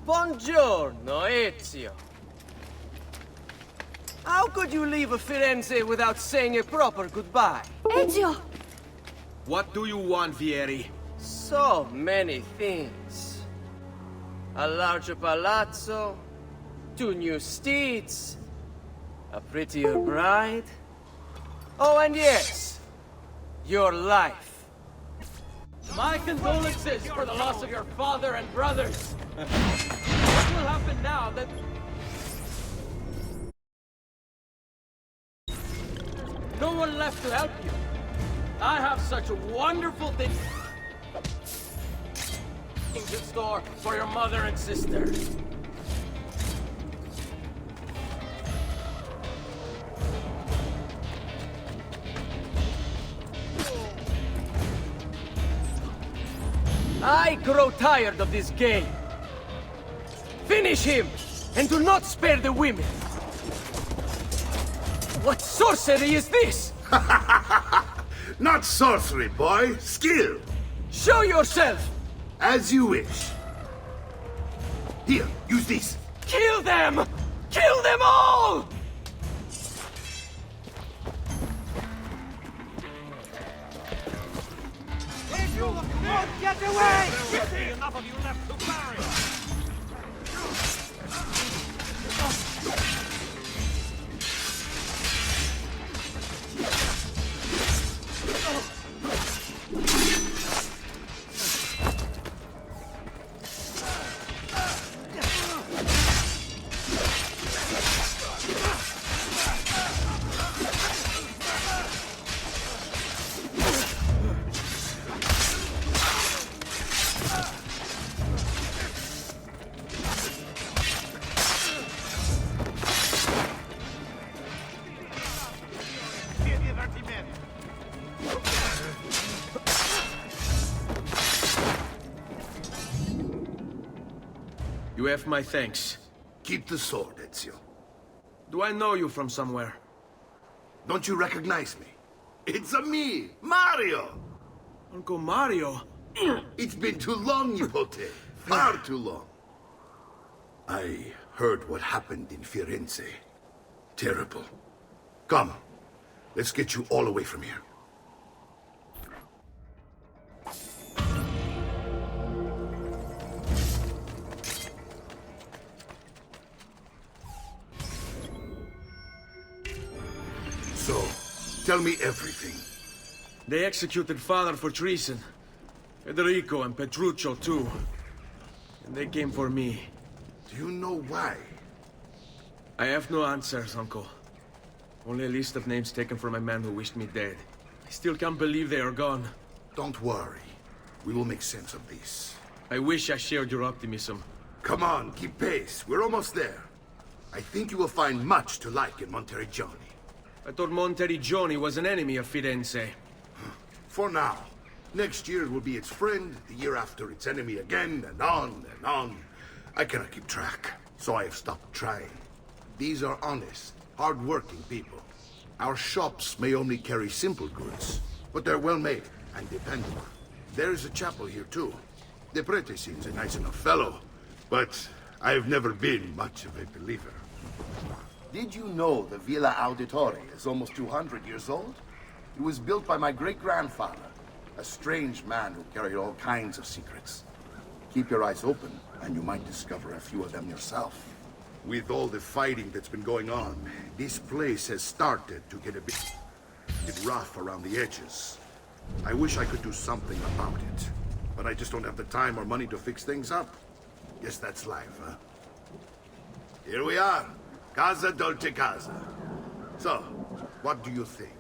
Buongiorno, Ezio. How could you leave Firenze without saying a proper goodbye? Ezio! What do you want, Vieri? So many things. A larger palazzo, 2 new steeds, a prettier bride. Oh, and yes, your life. My condolences for the loss of your father and brothers. What will happen now that... no one left to help you? I have such wonderful things in store for your mother and sister. I grow tired of this game. Finish him, and do not spare the women. What sorcery is this? Not sorcery, boy. Skill. Show yourself! As you wish. Here, use this. Kill them! Kill them all! Get away! Enough of you left to marry! You have my thanks. Keep the sword, Ezio. Do I know you from somewhere? Don't you recognize me? It's a me, Mario! Uncle Mario? It's been too long, Nipote. Far too long. I heard what happened in Firenze. Terrible. Come, let's get you all away from here. So, tell me everything. They executed father for treason. Federico and Petruccio, too. And they came for me. Do you know why? I have no answers, Uncle. Only a list of names taken from a man who wished me dead. I still can't believe they are gone. Don't worry. We will make sense of this. I wish I shared your optimism. Come on, keep pace. We're almost there. I think you will find much to like in Monteriggioni. I thought Monteriggioni was an enemy of Firenze. For now. Next year it will be its friend, the year after its enemy again, and on and on. I cannot keep track, so I have stopped trying. These are honest, hard-working people. Our shops may only carry simple goods, but they're well-made and dependable. There is a chapel here, too. The prete seems a nice enough fellow, but I've never been much of a believer. Did you know the Villa Auditore is almost 200 years old? It was built by my great-grandfather, a strange man who carried all kinds of secrets. Keep your eyes open, and you might discover a few of them yourself. With all the fighting that's been going on, this place has started to get a bit rough around the edges. I wish I could do something about it, but I just don't have the time or money to fix things up. Guess that's life, huh? Here we are. Casa Dolce Casa. So, what do you think?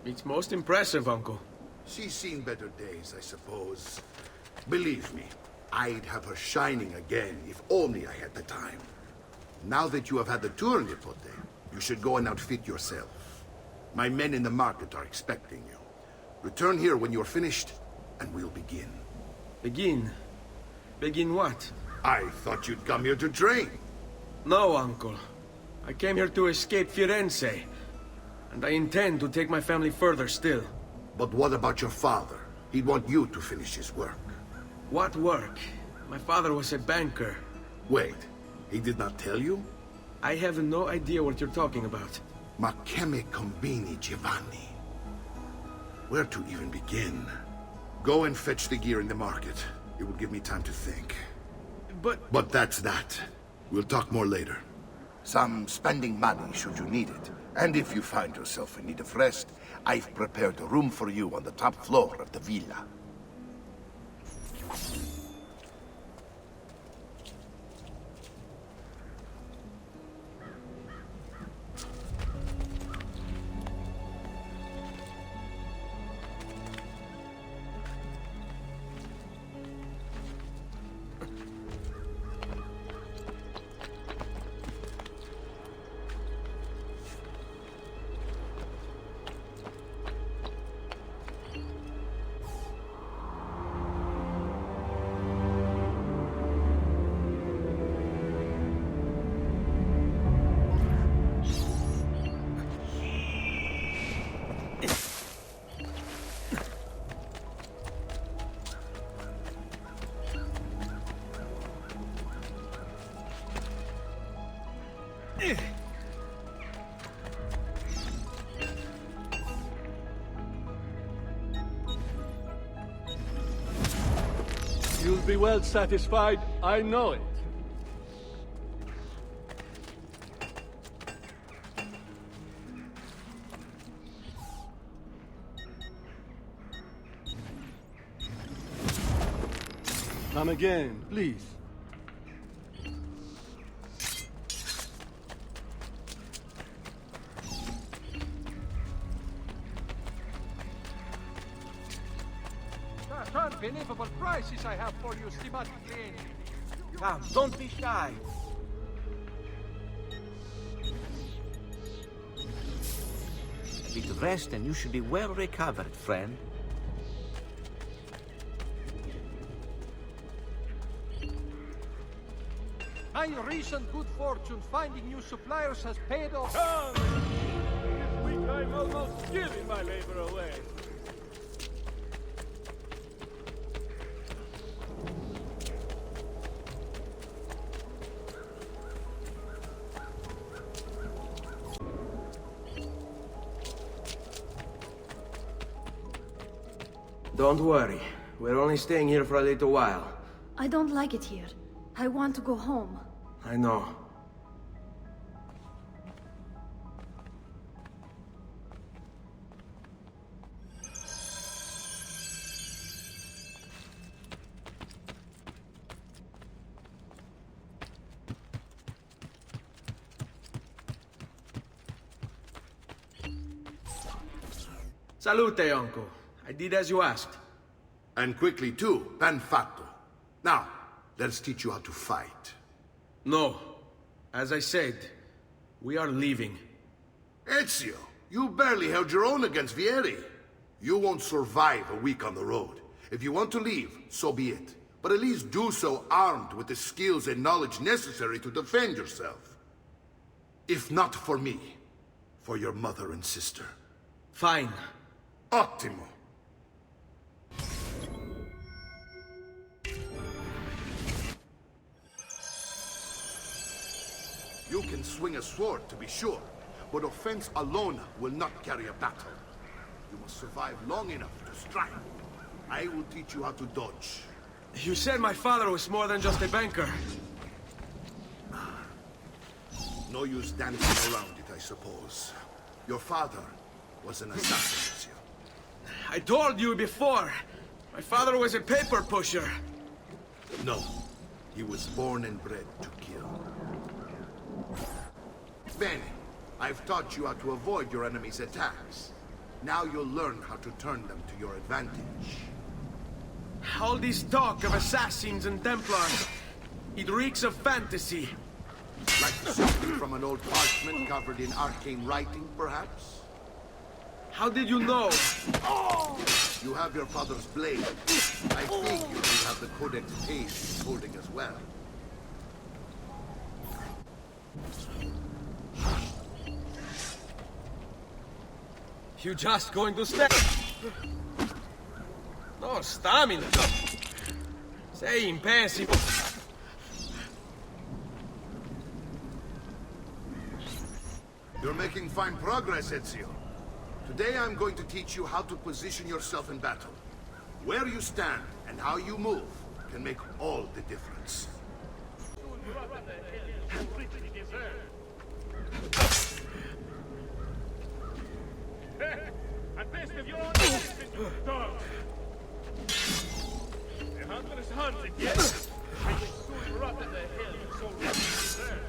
It's most impressive, Uncle. She's seen better days, I suppose. Believe me, I'd have her shining again if only I had the time. Now that you have had the tour, Nipote, you should go and outfit yourself. My men in the market are expecting you. Return here when you're finished, and we'll begin. Begin? Begin what? I thought you'd come here to train. No, Uncle. I came here to escape Firenze. And I intend to take my family further still. But what about your father? He'd want you to finish his work. What work? My father was a banker. Wait, he did not tell you? I have no idea what you're talking about. Ma che me combini, Giovanni? Where to even begin? Go and fetch the gear in the market. It will give me time to think. But that's that. We'll talk more later. Some spending money should you need it. And if you find yourself in need of rest, I've prepared a room for you on the top floor of the villa. You'll be well satisfied, I know it. Come again, please. Unbelievable prices I have for you, stimato clienti. Come, don't be shy. A bit of rest and you should be well recovered, friend. My recent good fortune finding new suppliers has paid off. Come! This week I'm almost giving my labor away. Don't worry. We're only staying here for a little while. I don't like it here. I want to go home. I know. Salute, uncle. I did as you asked. And quickly too, ben fatto. Now, let's teach you how to fight. No. As I said, we are leaving. Ezio, you barely held your own against Vieri. You won't survive a week on the road. If you want to leave, so be it. But at least do so armed with the skills and knowledge necessary to defend yourself. If not for me, for your mother and sister. Fine. Ottimo. You can swing a sword, to be sure, but offense alone will not carry a battle. You must survive long enough to strike. I will teach you how to dodge. You said my father was more than just a banker. No use dancing around it, I suppose. Your father was an assassin, Ezio. I told you before. My father was a paper pusher. No, he was born and bred to kill. Bene, I've taught you how to avoid your enemy's attacks. Now you'll learn how to turn them to your advantage. All this talk of assassins and Templars, it reeks of fantasy. Like something from an old parchment covered in arcane writing, perhaps? How did you know? You have your father's blade. I figure you have the Codex page he's holding as well. You just going to stay? No stamina. Sei imbecile. You're making fine progress, Ezio. Today I'm going to teach you how to position yourself in battle. Where you stand and how you move can make all the difference. A taste of your own medicine, you dog! The hunter is hunted, yes? I will soon rot in the hell you so richly deserve.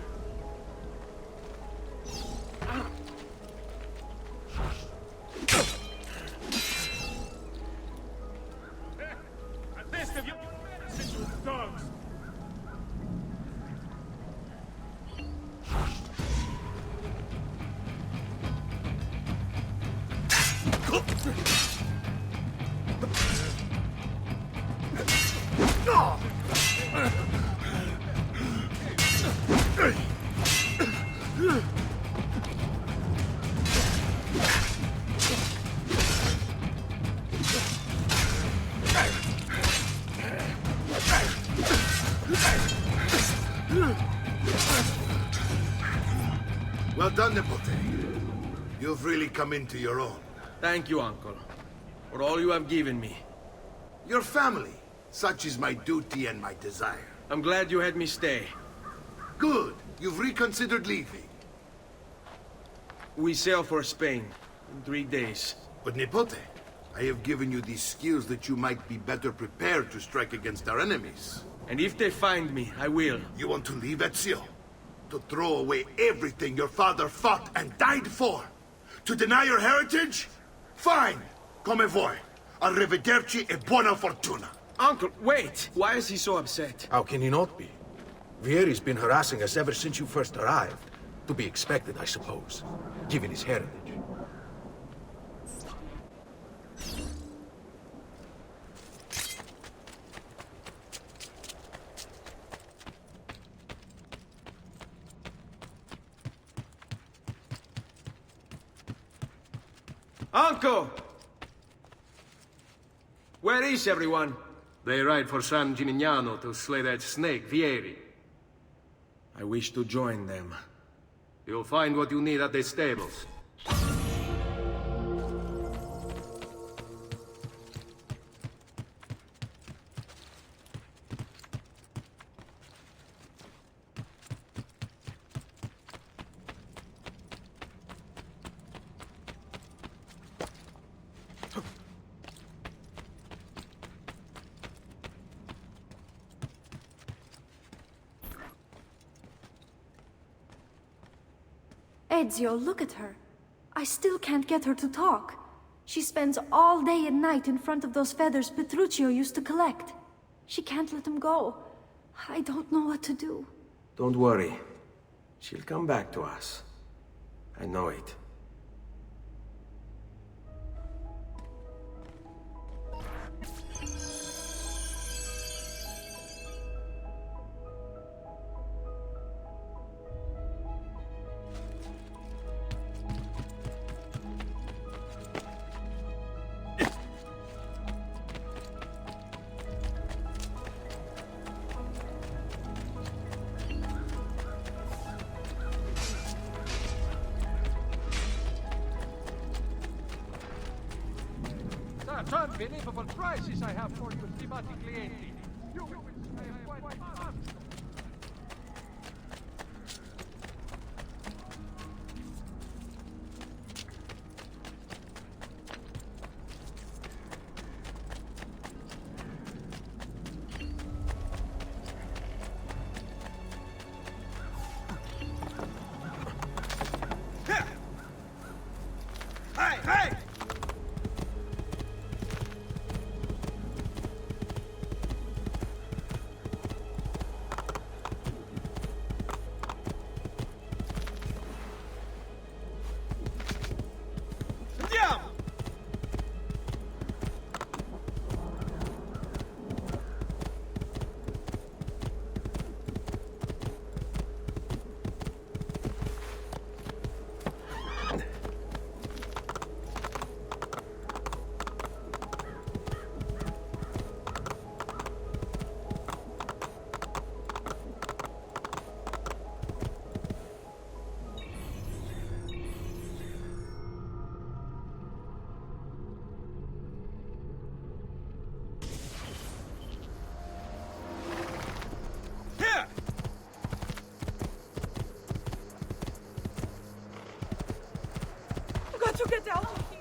A taste of your own medicine, you dogs! Well done, Nipote. You've really come into your own. Thank you, Uncle, for all you have given me. Your family. Such is my duty and my desire. I'm glad you had me stay. Good. You've reconsidered leaving. We sail for Spain in 3 days. But Nipote, I have given you these skills that you might be better prepared to strike against our enemies. And if they find me, I will. You want to leave Ezio? To throw away everything your father fought and died for? To deny your heritage? Fine. Come voi. Arrivederci e buona fortuna. Uncle, wait! Why is he so upset? How can he not be? Vieri's been harassing us ever since you first arrived. To be expected, I suppose, given his heritage. Uncle! Where is everyone? They ride for San Gimignano to slay that snake, Vieri. I wish to join them. You'll find what you need at the stables. Ezio, look at her. I still can't get her to talk. She spends all day and night in front of those feathers Petruchio used to collect. She can't let them go. I don't know what to do. Don't worry. She'll come back to us. I know it. Such unbelievable prices I have for you, stimati clienti. You will pay quite much. Get out of here!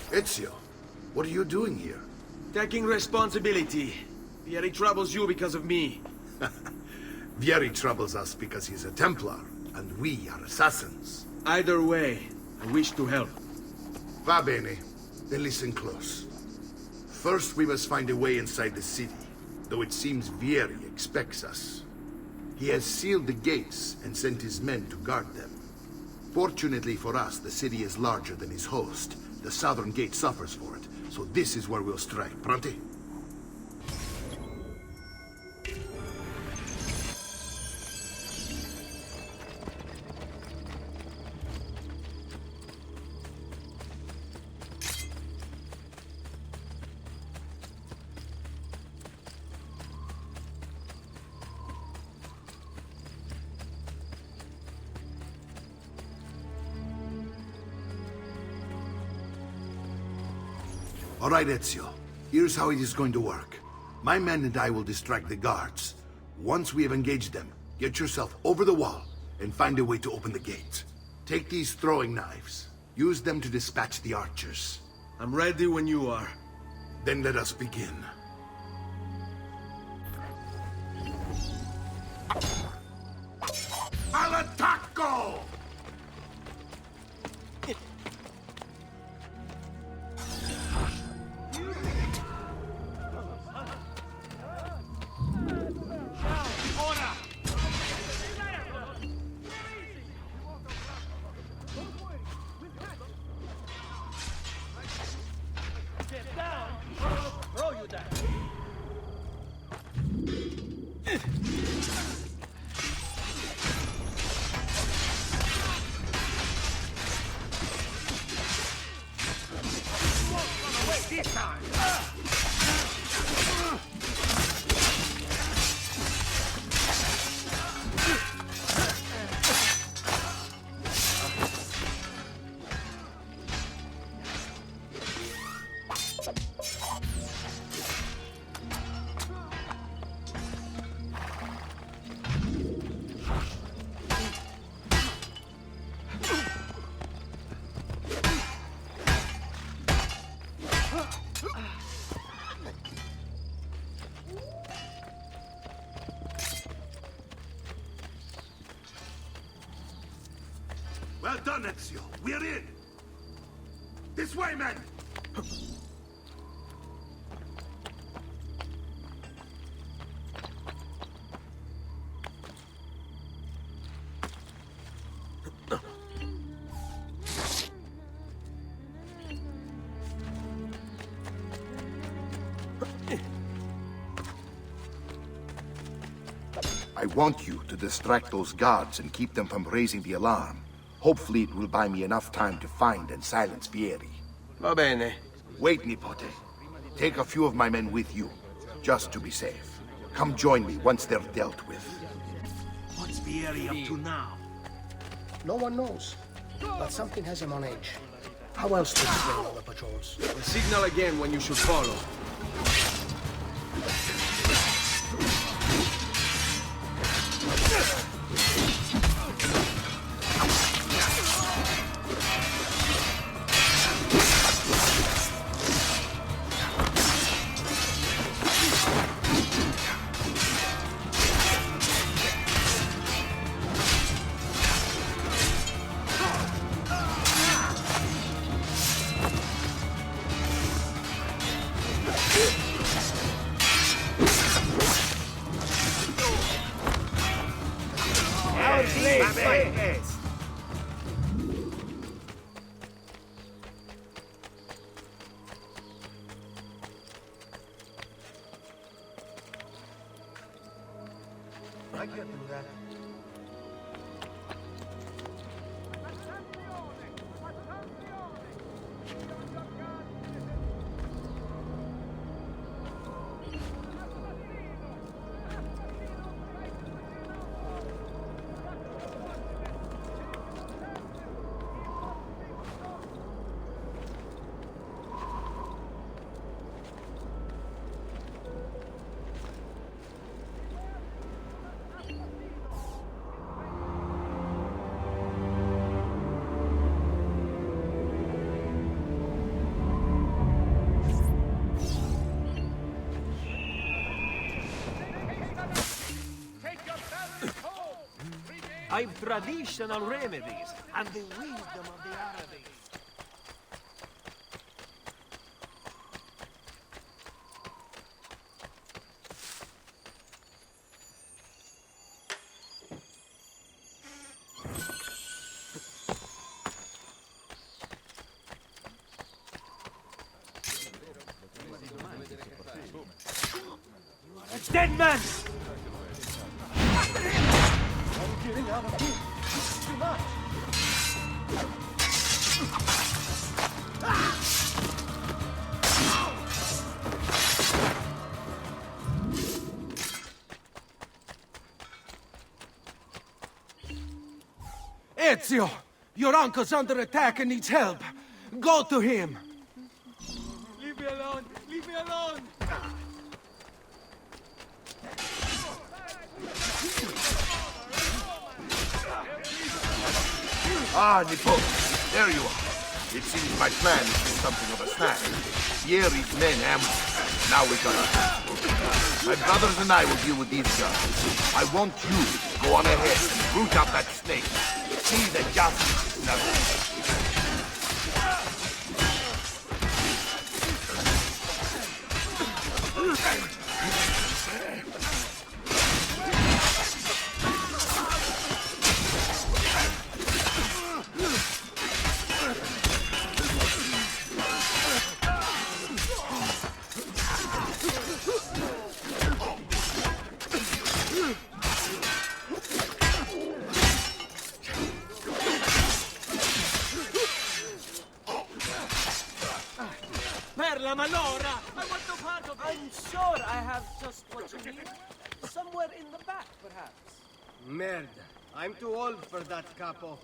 Ezio, what are you doing here? Taking responsibility. Vieri troubles you because of me. Vieri troubles us because he's a Templar, and we are assassins. Either way, I wish to help. Va bene. Then listen close. First, we must find a way inside the city, though it seems Vieri expects us. He has sealed the gates and sent his men to guard them. Fortunately for us, the city is larger than his host. The southern gate suffers for it, so this is where we'll strike. Pronti? All right, Ezio. Here's how it is going to work. My men and I will distract the guards. Once we have engaged them, get yourself over the wall and find a way to open the gate. Take these throwing knives. Use them to dispatch the archers. I'm ready when you are. Then let us begin. All'attacco! Well done, Ezio. We're in. This way, men! I want you to distract those guards and keep them from raising the alarm. Hopefully it will buy me enough time to find and silence Vieri. Va bene. Wait, Nipote. Take a few of my men with you, just to be safe. Come join me once they're dealt with. What's Vieri up to now? No one knows, but something has him on edge. How else to explain all the patrols? I'll signal again when you should follow. can't do that. I've traditional remedies and the wisdom of the Arabic. Dead man! Getting out of here. It's too much. Ezio! Your uncle's under attack and needs help. Go to him! Leave me alone! Leave me alone! Ah, Nippon, there you are. It seems my plan has been something of a snag. Yeri's men ambushed. Now we got our hands full. My brothers and I will deal with these guys. I want you to go on ahead and root out that snake. See that justice is served. La Malora! I want no part of it! I'm sure I have just what you need. Somewhere in the back, perhaps. Merda. I'm too old for that, capo.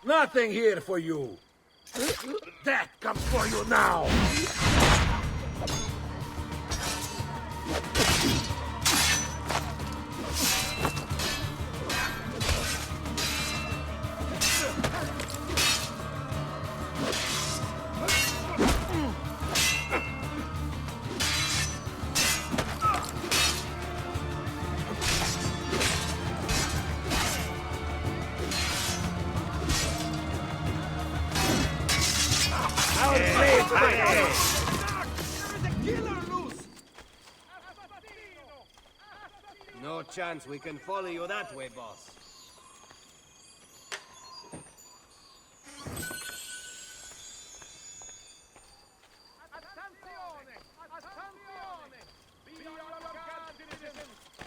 Nothing here for you. That comes for you now. No chance we can follow you that way, boss.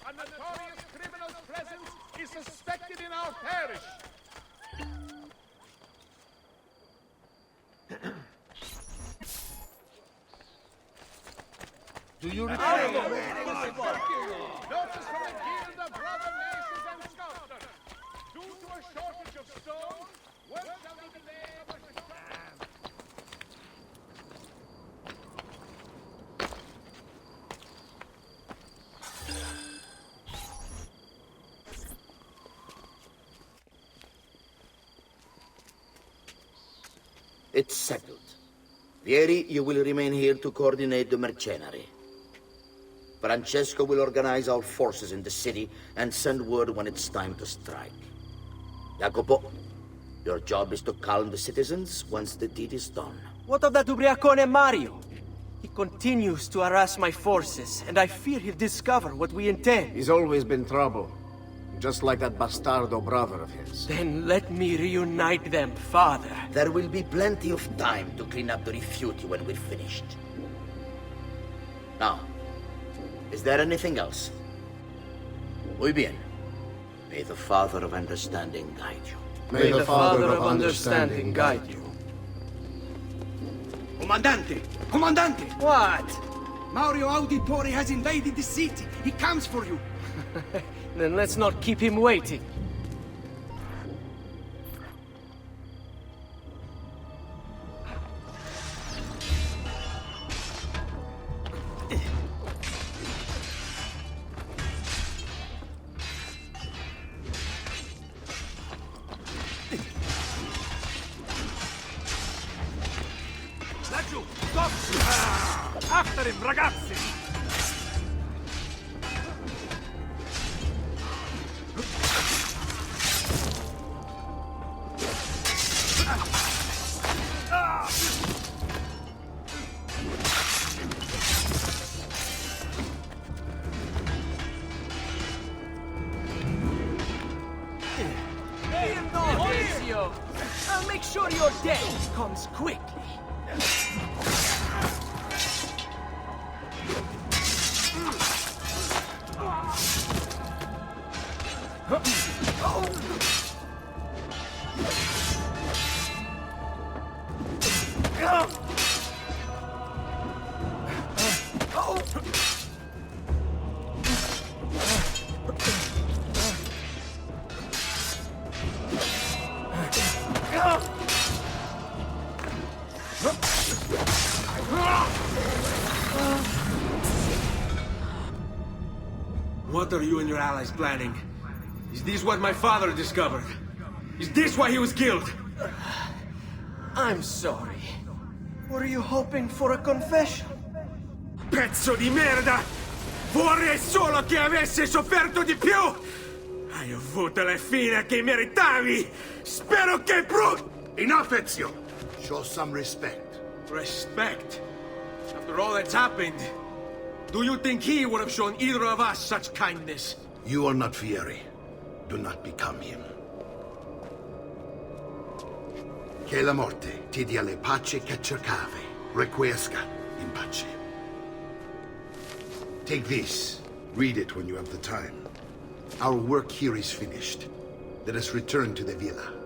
A notorious criminal's presence is suspected in our parish. Do you Notice from the Guild of Brother Masons and Sculptors. Due to a shortage of stone, work shall be delayed for It's settled. Vieri, you will remain here to coordinate the mercenary. Francesco will organize our forces in the city and send word when it's time to strike. Jacopo, your job is to calm the citizens once the deed is done. What of that ubriacone Mario? He continues to harass my forces, and I fear he'll discover what we intend. He's always been trouble. Just like that bastardo brother of his. Then let me reunite them, father. There will be plenty of time to clean up the rifiuti when we're finished. Now, is there anything else? Muy bien. May the Father of Understanding guide you. May the Father of Understanding guide you. Comandante! Comandante! What? Mario Auditore has invaded the city. He comes for you. Then let's not keep him waiting. Laggiù! Stop! After him, ragazzi! Ezio! I'll make sure your death comes quickly. What are you and your allies planning? Is this what my father discovered? Is this why he was killed? I'm sorry. Were you hoping for a confession? Pezzo di merda! Vorrei solo che avesse sofferto di più! Hai avuto la fine che meritavi! Spero che Enough, Ezio! Show some respect. Respect? After all that's happened, do you think he would have shown either of us such kindness? You are not Fieri. Do not become him. Che la morte ti dia le pace che cercavi. Requiesca in pace. Take this. Read it when you have the time. Our work here is finished. Let us return to the villa.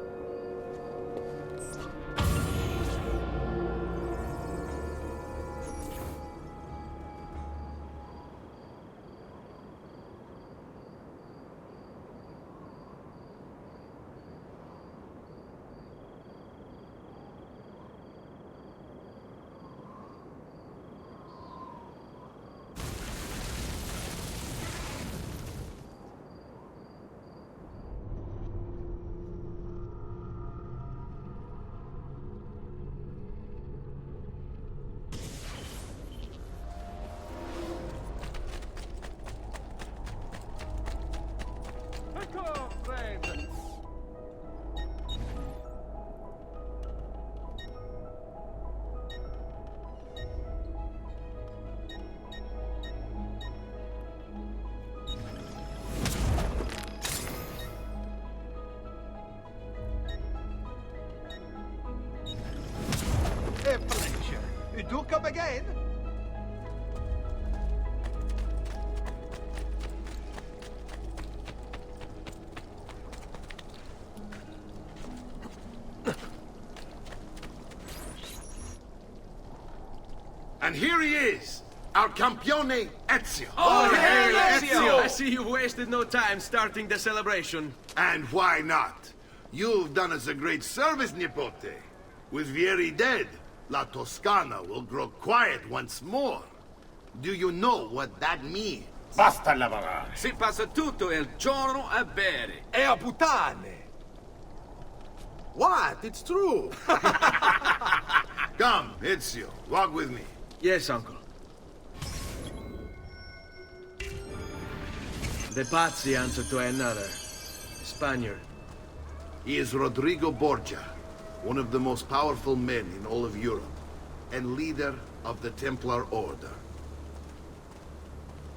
Ecco, friend! come again? And here he is, our campione Ezio. Oh, hail Ezio! I see you've wasted no time starting the celebration. And why not? You've done us a great service, Nipote. With Vieri dead, La Toscana will grow quiet once more. Do you know what that means? Basta lavorare. Si passa tutto il giorno a bere. E a puttane! What? It's true! Come, Ezio, walk with me. Yes, uncle. The Pazzi answer to another. Spaniard. He is Rodrigo Borgia, one of the most powerful men in all of Europe, and leader of the Templar Order.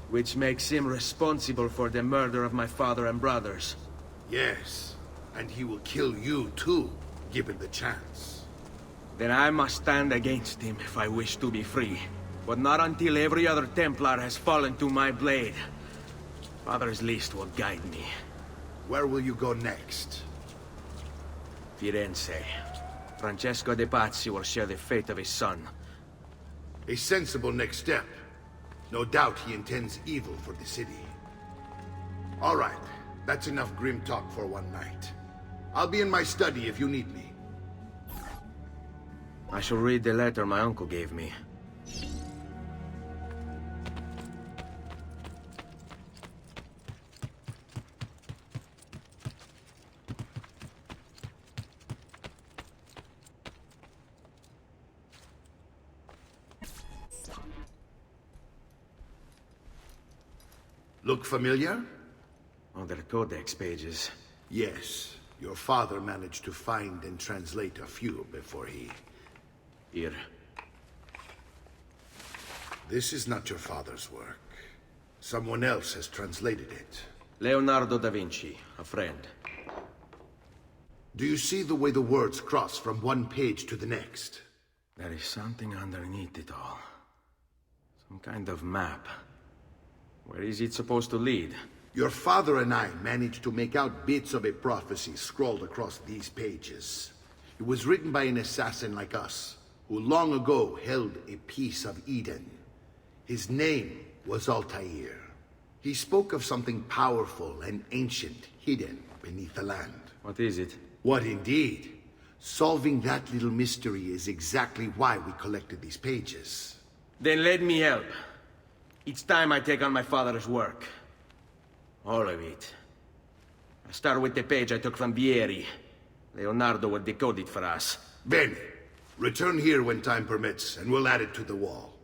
Which makes him responsible for the murder of my father and brothers. Yes, and he will kill you too, given the chance. Then I must stand against him if I wish to be free. But not until every other Templar has fallen to my blade. Father's list will guide me. Where will you go next? Firenze. Francesco de Pazzi will share the fate of his son. A sensible next step. No doubt he intends evil for the city. All right, that's enough grim talk for one night. I'll be in my study if you need me. I shall read the letter my uncle gave me. Look familiar? Other codex pages. Yes. Your father managed to find and translate a few before he... Here. This is not your father's work. Someone else has translated it. Leonardo da Vinci, a friend. Do you see the way the words cross from one page to the next? There is something underneath it all. Some kind of map. Where is it supposed to lead? Your father and I managed to make out bits of a prophecy scrawled across these pages. It was written by an assassin like us, who long ago held a piece of Eden. His name was Altair. He spoke of something powerful and ancient hidden beneath the land. What is it? What indeed? Solving that little mystery is exactly why we collected these pages. Then let me help. Each time I take on my father's work. All of it. I start with the page I took from Vieri. Leonardo will decode it for us. Bene. Return here when time permits, and we'll add it to the wall.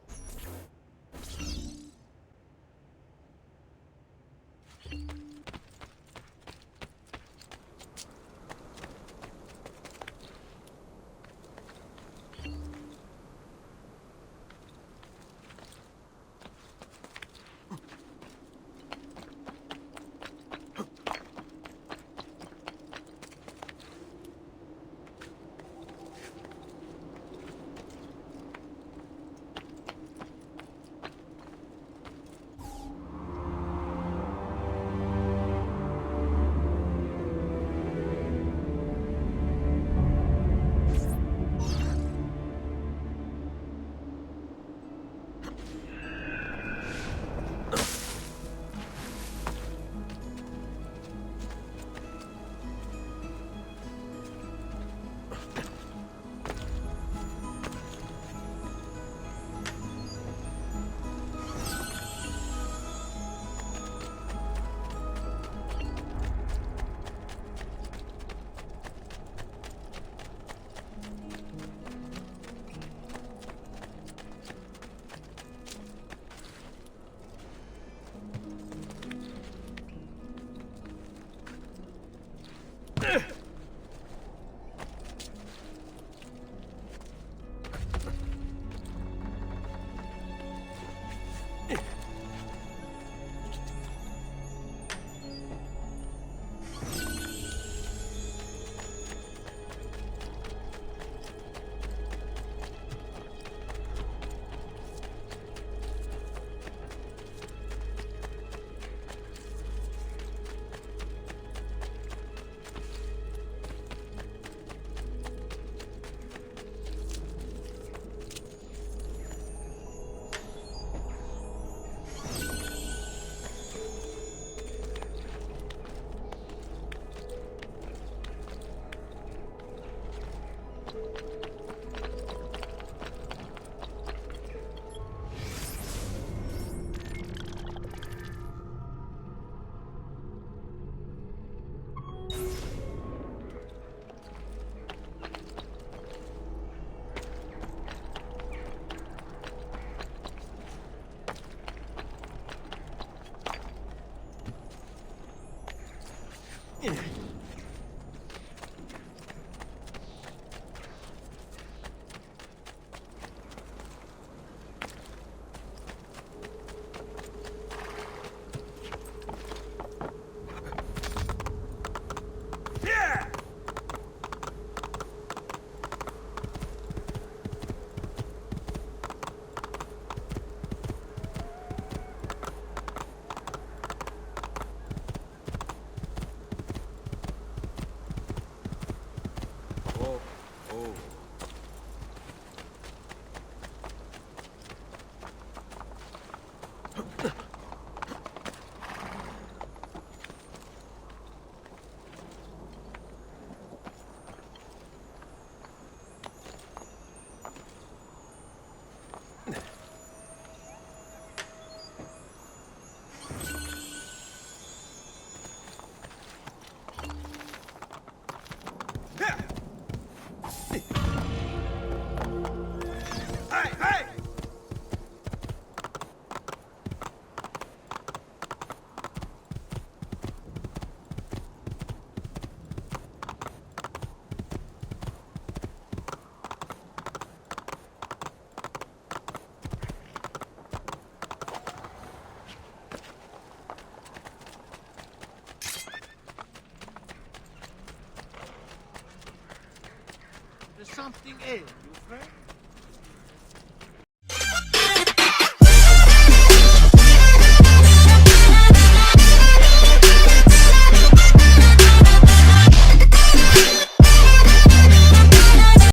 There's something else.